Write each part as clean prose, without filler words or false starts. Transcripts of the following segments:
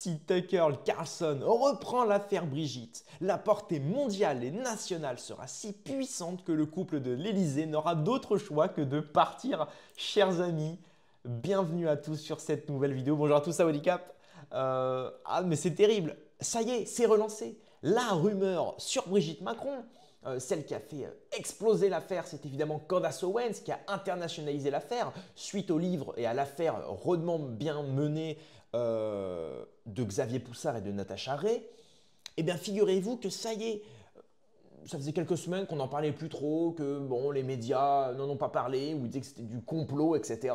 Si Tucker Carlson reprend l'affaire Brigitte, la portée mondiale et nationale sera si puissante que le couple de l'Élysée n'aura d'autre choix que de partir. Chers amis, bienvenue à tous sur cette nouvelle vidéo. Bonjour à tous, à Cap. Mais c'est terrible, ça y est, c'est relancé. La rumeur sur Brigitte Macron, celle qui a fait exploser l'affaire, c'est évidemment Candace Owens qui a internationalisé l'affaire suite au livre et à l'affaire rudement bien menée de Xavier Poussard et de Natacha Ray. Eh bien, figurez-vous que ça y est, ça faisait quelques semaines qu'on n'en parlait plus trop, que bon, les médias n'en ont pas parlé, ou ils disaient que c'était du complot, etc.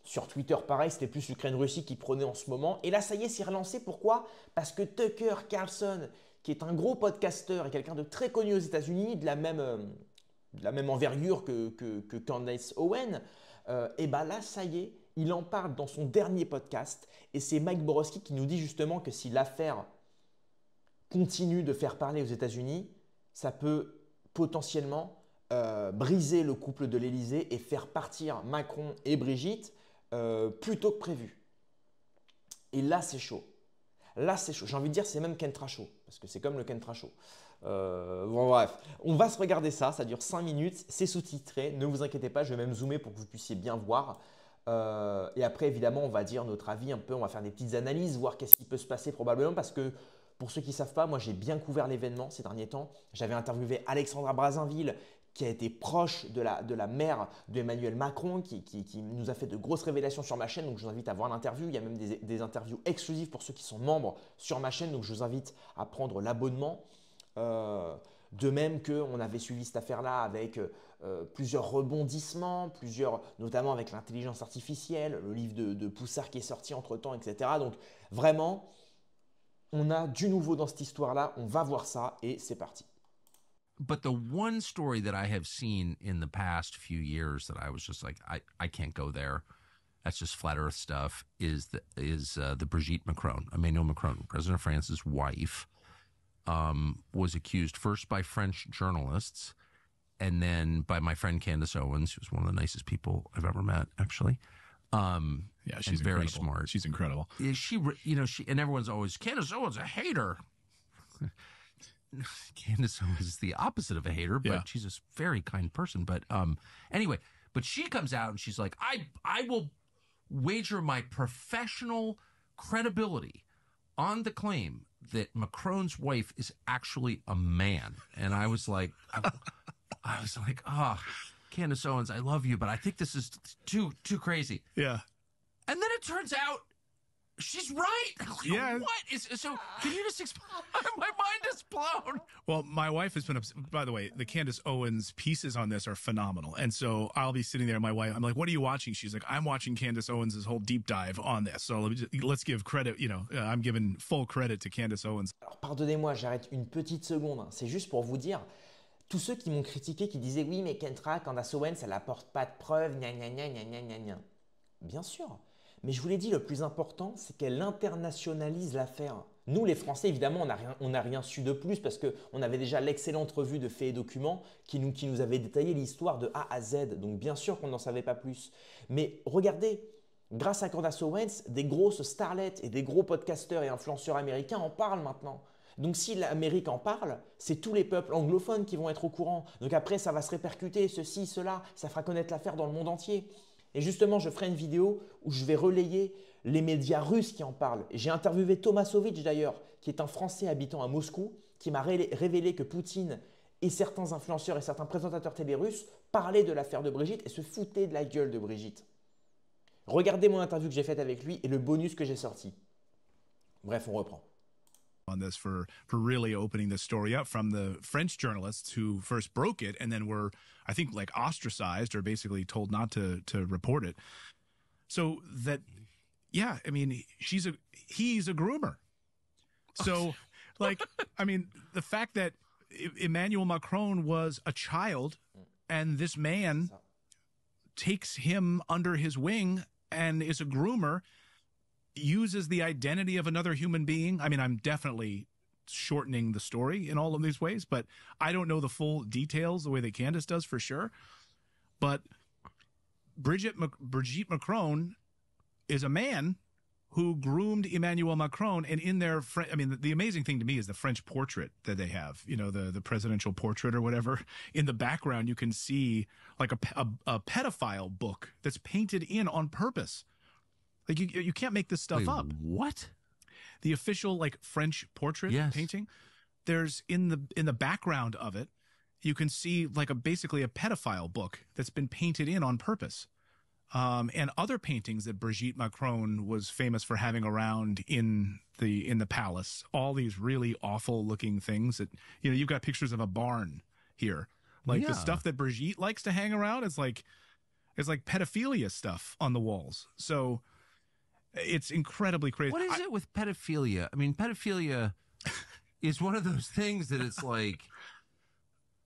Sur Twitter, pareil, c'était plus l'Ukraine-Russie qui prenait en ce moment. Et là, ça y est, c'est relancé. Pourquoi? Parce que Tucker Carlson, qui est un gros podcasteur et quelqu'un de très connu aux États-Unis, de la même envergure que Candace Owens, et bien là, ça y est, il en parle dans son dernier podcast. Et c'est Mike Borowski qui nous dit justement que si l'affaire continue de faire parler aux États-Unis, ça peut potentiellement briser le couple de l'Élysée et faire partir Macron et Brigitte plus tôt que prévu. Et là, c'est chaud. Là, c'est chaud. J'ai envie de dire, c'est même Kentra chaud, parce que c'est comme le Kentra chaud. Bon, bref, on va se regarder ça. Ça dure 5 minutes. C'est sous-titré. Ne vous inquiétez pas, je vais même zoomer pour que vous puissiez bien voir. Et après, évidemment, on va dire notre avis un peu. On va faire des petites analyses, voir qu'est-ce qui peut se passer probablement, parce que pour ceux qui ne savent pas, moi, j'ai bien couvert l'événement ces derniers temps. J'avais interviewé Alexandra Brazinville, qui a été proche de la mère d'Emmanuel Macron, qui nous a fait de grosses révélations sur ma chaîne. Donc, je vous invite à voir l'interview. Il y a même des interviews exclusives pour ceux qui sont membres sur ma chaîne. Donc, je vous invite à prendre l'abonnement. De même qu'on avait suivi cette affaire-là avec plusieurs rebondissements, notamment avec l'intelligence artificielle, le livre de Poussard qui est sorti entre-temps, etc. Donc, vraiment, on a du nouveau dans cette histoire-là. On va voir ça et c'est parti. But the one story that I have seen in the past few years that I was just like, I can't go there. That's just flat Earth stuff. Is the Brigitte Macron, Emmanuel Macron, President of France's wife, was accused first by French journalists, and then by my friend Candace Owens, who's one of the nicest people I've ever met, actually. Yeah, she's very incredible. smart. She's incredible. She, and everyone's always Candace Owens a hater. Candace Owens is the opposite of a hater, but Yeah. she's a very kind person. But anyway, but she comes out and she's like, I will wager my professional credibility on the claim that Macron's wife is actually a man. And I was like, oh, Candace Owens, I love you, but I think this is too crazy. Yeah. And then it turns out she's right. Yeah. What is so? Can you just explain? My mind is blown. Well, my wife has been, by the way, the Candace Owens pieces on this are phenomenal. And so I'll be sitting there, my wife, I'm like, what are you watching? She's like, I'm watching Candace Owens' whole deep dive on this. So let's give credit, I'm giving full credit to Candace Owens. Alors, pardonnez-moi, j'arrête une petite seconde. Hein. C'est juste pour vous dire, tous ceux qui m'ont critiqué, qui disaient, oui, mais Kentra, Candace Owens, elle n'apporte pas de preuves, gna gna gna gna gna gna gna. Bien sûr. Mais je vous l'ai dit, le plus important, c'est qu'elle internationalise l'affaire. Nous, les Français, évidemment, on n'a rien su de plus parce qu'on avait déjà l'excellente revue de Faits et Documents qui nous avait détaillé l'histoire de A à Z. Donc, bien sûr qu'on n'en savait pas plus. Mais regardez, grâce à Candace Owens, des grosses starlets et des gros podcasteurs et influenceurs américains en parlent maintenant. Donc, si l'Amérique en parle, c'est tous les peuples anglophones qui vont être au courant. Donc, après, ça va se répercuter, ceci, cela, ça fera connaître l'affaire dans le monde entier. Et justement, je ferai une vidéo où je vais relayer les médias russes qui en parlent. J'ai interviewé Tomasovitch d'ailleurs, qui est un Français habitant à Moscou, qui m'a révélé que Poutine et certains influenceurs et certains présentateurs télé russes parlaient de l'affaire de Brigitte et se foutaient de la gueule de Brigitte. Regardez mon interview que j'ai faite avec lui et le bonus que j'ai sorti. Bref, on reprend. On this for really opening the story up from the French journalists who first broke it and then were, I think, like ostracized or basically told not to report it. So that, yeah, I mean, he's a groomer. So, like, I mean, the fact that Emmanuel Macron was a child and this man takes him under his wing and is a groomer, uses the identity of another human being. I mean, I'm definitely shortening the story in all of these ways, but I don't know the full details the way that Candace does for sure. But Brigitte Macron is a man who groomed Emmanuel Macron. And in their, I mean, the amazing thing to me is the French portrait that they have, you know, the presidential portrait or whatever. In the background, you can see like a pedophile book that's painted in on purpose. Like you can't make this stuff up. What? The official like French portrait painting. There's in the background of it, you can see like basically a pedophile book that's been painted in on purpose. And other paintings that Brigitte Macron was famous for having around in the palace. All these really awful looking things that, you know, you've got pictures of a barn here. Like the stuff that Brigitte likes to hang around is like pedophilia stuff on the walls. So it's incredibly crazy. What is it with pedophilia? I mean, pedophilia is one of those things that it's like,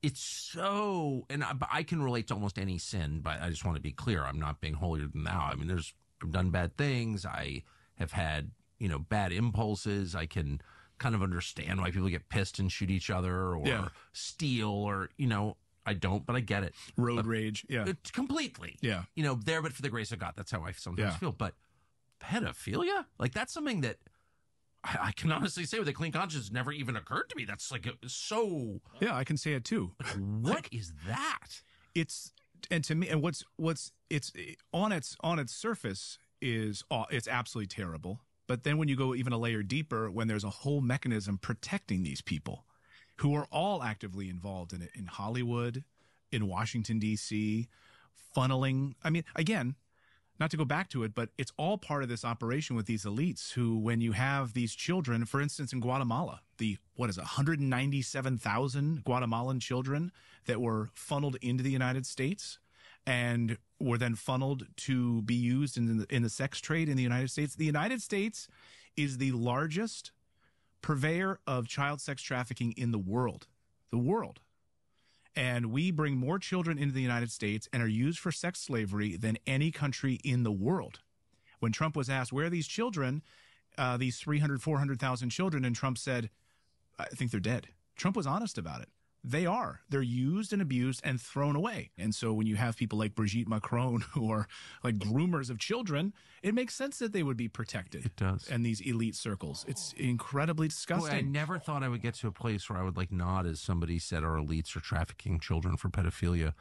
it's so, and I can relate to almost any sin, but I just want to be clear. I'm not being holier than thou. I mean, I've done bad things. I have had, you know, bad impulses. I can kind of understand why people get pissed and shoot each other or steal or, you know, I don't, but I get it. Road rage. Yeah. Completely. Yeah. You know, there, but for the grace of God. That's how I sometimes feel. But pedophilia? Like, that's something that I can honestly say with a clean conscience never even occurred to me. That's like so. Yeah, I can say it too. What is that? It's, and to me, and what's it's on its surface is it's absolutely terrible. But then when you go even a layer deeper, when there's a whole mechanism protecting these people who are all actively involved in it, in Hollywood, in Washington, D.C., funneling. I mean, again, not to go back to it, but it's all part of this operation with these elites who, when you have these children, for instance, in Guatemala, 197,000 Guatemalan children that were funneled into the United States and were then funneled to be used in the sex trade in the United States. The United States is the largest purveyor of child sex trafficking in the world. And we bring more children into the United States and are used for sex slavery than any country in the world. When Trump was asked, where are these children, these 300, 400,000 children, and Trump said, I think they're dead. Trump was honest about it. They are. They're used and abused and thrown away. And so when you have people like Brigitte Macron who are like groomers of children, it makes sense that they would be protected. It does. And these elite circles. It's incredibly disgusting. Boy, I never thought I would get to a place where I would like nod as somebody said our elites are trafficking children for pedophilia.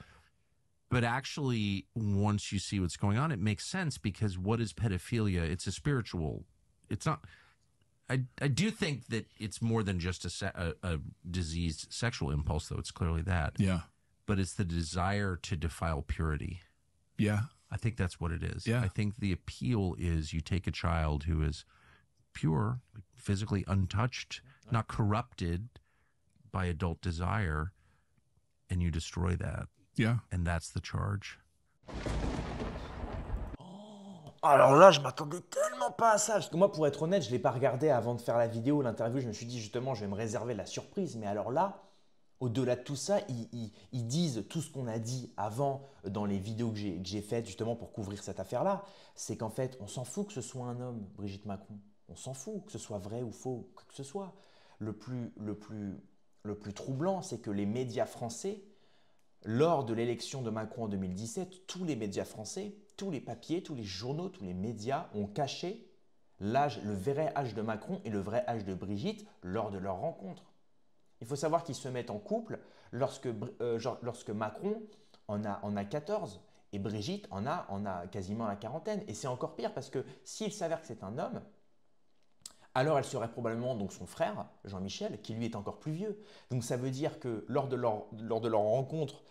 But actually, once you see what's going on, it makes sense because what is pedophilia? It's a spiritual. It's not. I do think that it's more than just a diseased sexual impulse, though. It's clearly that. Yeah. But it's the desire to defile purity. Yeah. I think that's what it is. Yeah. I think the appeal is you take a child who is pure, physically untouched, not corrupted by adult desire, and you destroy that. Yeah. And that's the charge. Alors là, je m'attendais tellement pas à ça. Parce que moi, pour être honnête, je ne l'ai pas regardé avant de faire la vidéo, l'interview. Je me suis dit justement, je vais me réserver la surprise. Mais alors là, au-delà de tout ça, ils disent tout ce qu'on a dit avant dans les vidéos que j'ai faites justement pour couvrir cette affaire-là. C'est qu'en fait, on s'en fout que ce soit un homme, Brigitte Macron. On s'en fout que ce soit vrai ou faux, que ce soit. Le plus troublant, c'est que les médias français, lors de l'élection de Macron en 2017, tous les médias français, tous les papiers, tous les journaux, tous les médias ont caché le vrai âge de Macron et le vrai âge de Brigitte lors de leur rencontre. Il faut savoir qu'ils se mettent en couple lorsque Macron en a 14 et Brigitte en a quasiment la quarantaine. Et c'est encore pire parce que s'il s'avère que c'est un homme, alors elle serait probablement donc son frère, Jean-Michel, qui lui est encore plus vieux. Donc ça veut dire que lors de leur rencontre,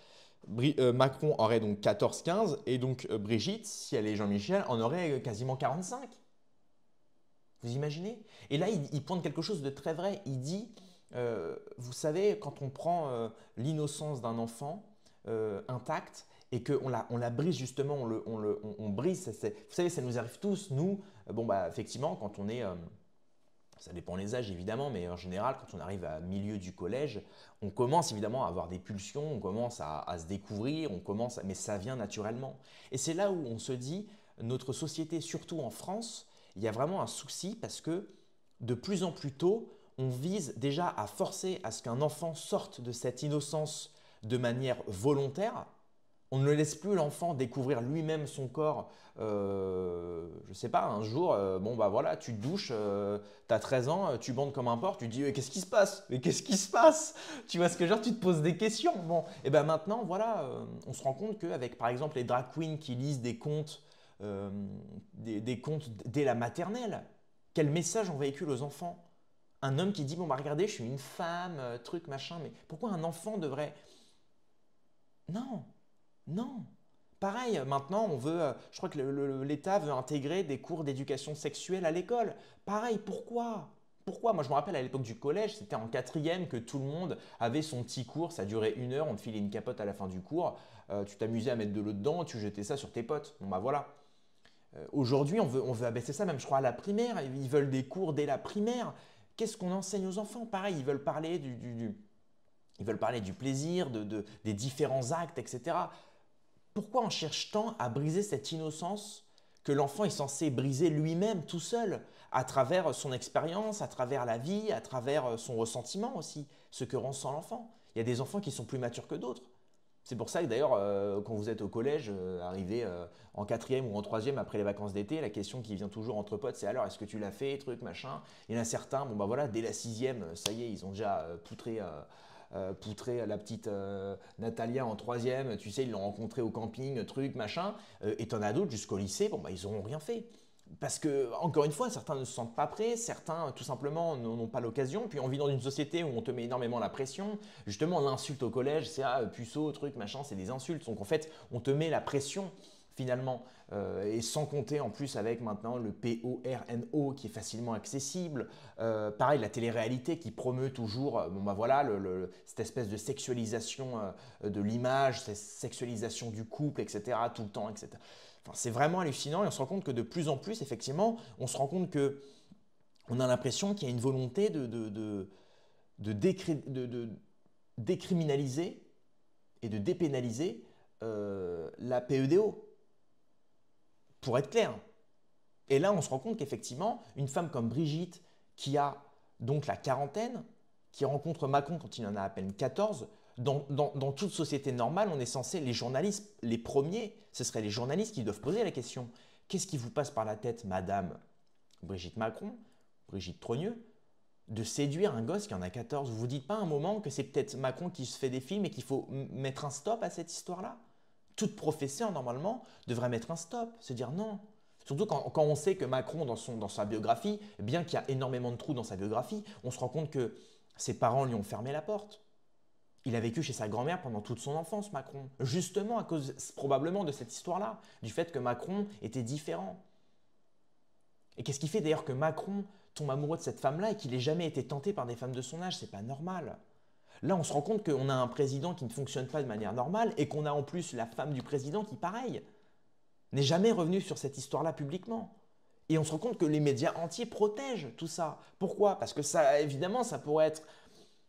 Macron aurait donc 14-15 et donc Brigitte, si elle est Jean-Michel, en aurait quasiment 45. Vous imaginez? Et là, il pointe quelque chose de très vrai. Il dit, vous savez, quand on prend l'innocence d'un enfant intacte et qu'on la brise justement, on brise, vous savez, ça nous arrive tous, nous, effectivement, quand on est… ça dépend des âges évidemment, mais en général, quand on arrive à milieu du collège, on commence évidemment à avoir des pulsions, on commence à se découvrir, mais ça vient naturellement. Et c'est là où on se dit, notre société, surtout en France, il y a vraiment un souci parce que de plus en plus tôt, on vise déjà à forcer à ce qu'un enfant sorte de cette innocence de manière volontaire. On ne laisse plus l'enfant découvrir lui-même son corps. Je sais pas, un jour, bon bah voilà, tu te douches, tu as 13 ans, tu bandes comme un porc, tu te dis qu'est-ce qui se passe? Mais qu'est-ce qui se passe? Tu vois ce que je veux dire? Tu te poses des questions. Bon, et ben maintenant, voilà, on se rend compte qu'avec par exemple les drag queens qui lisent des contes, des contes dès la maternelle, quel message on véhicule aux enfants? Un homme qui dit bon bah regardez, je suis une femme, truc, machin, mais pourquoi un enfant devrait. Non, non. Pareil, maintenant, je crois que l'État veut intégrer des cours d'éducation sexuelle à l'école. Pareil, pourquoi? Pourquoi? Moi, je me rappelle à l'époque du collège, c'était en quatrième que tout le monde avait son petit cours. Ça durait 1 heure, on te filait une capote à la fin du cours. Tu t'amusais à mettre de l'eau dedans, tu jetais ça sur tes potes. Bon, bah voilà. Aujourd'hui, on veut abaisser ça, même je crois à la primaire. Ils veulent des cours dès la primaire. Qu'est-ce qu'on enseigne aux enfants? Pareil, ils veulent parler ils veulent parler du plaisir, des différents actes, etc. Pourquoi on cherche tant à briser cette innocence que l'enfant est censé briser lui-même tout seul, à travers son expérience, à travers la vie, à travers son ressentiment aussi, ce que ressent l'enfant? Il y a des enfants qui sont plus matures que d'autres. C'est pour ça que d'ailleurs, quand vous êtes au collège, arrivé en quatrième ou en troisième après les vacances d'été, la question qui vient toujours entre potes, c'est alors est-ce que tu l'as fait, truc, machin. Il y en a certains, bon bah voilà, dès la sixième, ça y est, ils ont déjà poutré la petite Natalia en troisième, tu sais, ils l'ont rencontrée au camping, truc, machin. Et t'en as d'autres jusqu'au lycée, bon bah ils n'auront rien fait. Parce que, encore une fois, certains ne se sentent pas prêts, certains tout simplement n'ont pas l'occasion. Puis on vit dans une société où on te met énormément la pression. Justement, l'insulte au collège, c'est puceau, truc, machin, c'est des insultes. Donc en fait, on te met la pression finalement. Et sans compter en plus avec maintenant le PORNO qui est facilement accessible. Pareil, la télé-réalité qui promeut toujours bon bah voilà, cette espèce de sexualisation de l'image, cette sexualisation du couple, etc. tout le temps, etc. Enfin, c'est vraiment hallucinant et on se rend compte que de plus en plus, effectivement, on se rend compte que on a l'impression qu'il y a une volonté de décriminaliser et de dépénaliser la PEDO, pour être clair. Et là, on se rend compte qu'effectivement, une femme comme Brigitte, qui a donc la quarantaine, qui rencontre Macron quand il en a à peine 14, dans toute société normale, on est censé, les journalistes, les premiers, ce seraient les journalistes qui doivent poser la question. Qu'est-ce qui vous passe par la tête, madame Brigitte Macron, Brigitte Trogneux, de séduire un gosse qui en a 14? Vous vous dites pas un moment que c'est peut-être Macron qui se fait des films et qu'il faut mettre un stop à cette histoire-là? Toute professeure, normalement, devrait mettre un stop, se dire non. Surtout quand on sait que Macron, dans sa biographie, bien qu'il y a énormément de trous dans sa biographie, on se rend compte que ses parents lui ont fermé la porte. Il a vécu chez sa grand-mère pendant toute son enfance, Macron. Justement à cause probablement de cette histoire-là, du fait que Macron était différent. Et qu'est-ce qui fait d'ailleurs que Macron tombe amoureux de cette femme-là et qu'il n'ait jamais été tenté par des femmes de son âge? C'est pas normal. Là, on se rend compte qu'on a un président qui ne fonctionne pas de manière normale et qu'on a en plus la femme du président qui, pareil, n'est jamais revenue sur cette histoire-là publiquement. Et on se rend compte que les médias entiers protègent tout ça. Pourquoi? Parce que ça, évidemment, ça pourrait être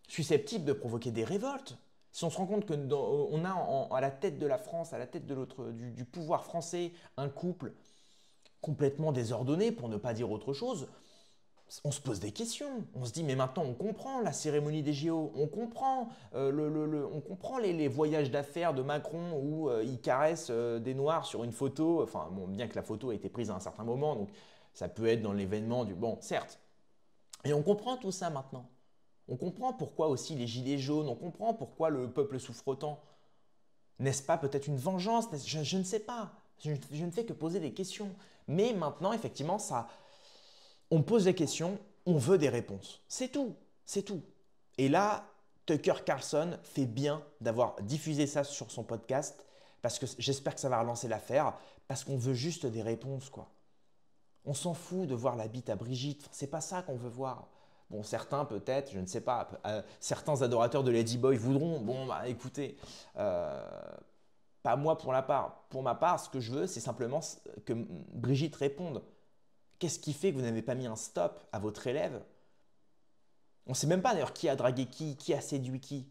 susceptible de provoquer des révoltes. Si on se rend compte qu'on a à la tête de la France, à la tête du pouvoir français, un couple complètement désordonné, pour ne pas dire autre chose, on se pose des questions. On se dit, mais maintenant on comprend la cérémonie des JO, on comprend, on comprend les voyages d'affaires de Macron où il caresse des Noirs sur une photo. Enfin, bon, bien que la photo a été prise à un certain moment, donc ça peut être dans l'événement du... Bon, certes. Et on comprend tout ça maintenant. On comprend pourquoi aussi les gilets jaunes, on comprend pourquoi le peuple souffre autant. N'est-ce pas peut-être une vengeance? Je ne sais pas. Je ne fais que poser des questions. Mais maintenant, effectivement, on pose des questions, on veut des réponses. C'est tout, c'est tout. Et là, Tucker Carlson fait bien d'avoir diffusé ça sur son podcast parce que j'espère que ça va relancer l'affaire parce qu'on veut juste des réponses, quoi. On s'en fout de voir la bite à Brigitte, c'est pas ça qu'on veut voir. Bon, certains peut-être, je ne sais pas, certains adorateurs de Ladyboy voudront. Bon, bah écoutez, pas moi pour la part. Pour ma part, ce que je veux, c'est simplement que Brigitte réponde. Qu'est-ce qui fait que vous n'avez pas mis un stop à votre élève? On ne sait même pas d'ailleurs qui a dragué qui a séduit qui.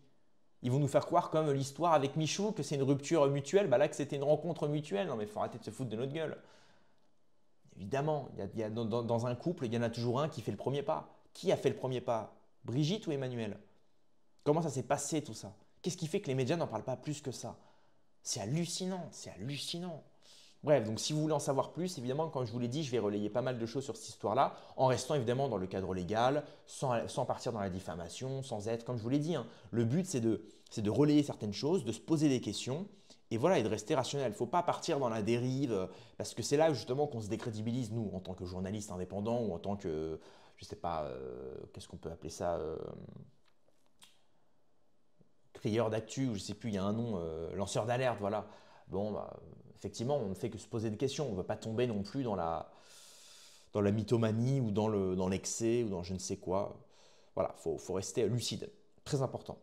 Ils vont nous faire croire comme l'histoire avec Michou que c'est une rupture mutuelle, bah là que c'était une rencontre mutuelle. Non mais il faut arrêter de se foutre de notre gueule. Évidemment, dans un couple, il y en a toujours un qui fait le premier pas. Qui a fait le premier pas? Brigitte ou Emmanuel? Comment ça s'est passé tout ça? Qu'est-ce qui fait que les médias n'en parlent pas plus que ça? C'est hallucinant, c'est hallucinant. Bref, donc si vous voulez en savoir plus, évidemment, comme je vous l'ai dit, je vais relayer pas mal de choses sur cette histoire-là, en restant évidemment dans le cadre légal, sans partir dans la diffamation, sans être, comme je vous l'ai dit, hein, le but c'est de relayer certaines choses, de se poser des questions, et voilà, et de rester rationnel. Il ne faut pas partir dans la dérive, parce que c'est là justement qu'on se décrédibilise, nous, en tant que journalistes indépendants, ou en tant que, je ne sais pas, qu'est-ce qu'on peut appeler ça, crieur d'actu, ou je ne sais plus, il y a un nom, lanceur d'alerte, voilà. Bon, bah, effectivement, on ne fait que se poser des questions. On ne veut pas tomber non plus dans la mythomanie ou dans l'excès ou dans je ne sais quoi. Voilà, faut rester lucide. Très important.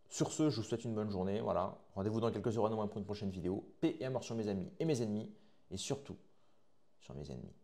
Sur ce, je vous souhaite une bonne journée. Voilà. Rendez-vous dans quelques heures à nouveau pour une prochaine vidéo. Paix et amour sur mes amis et mes ennemis. Et surtout, sur mes ennemis.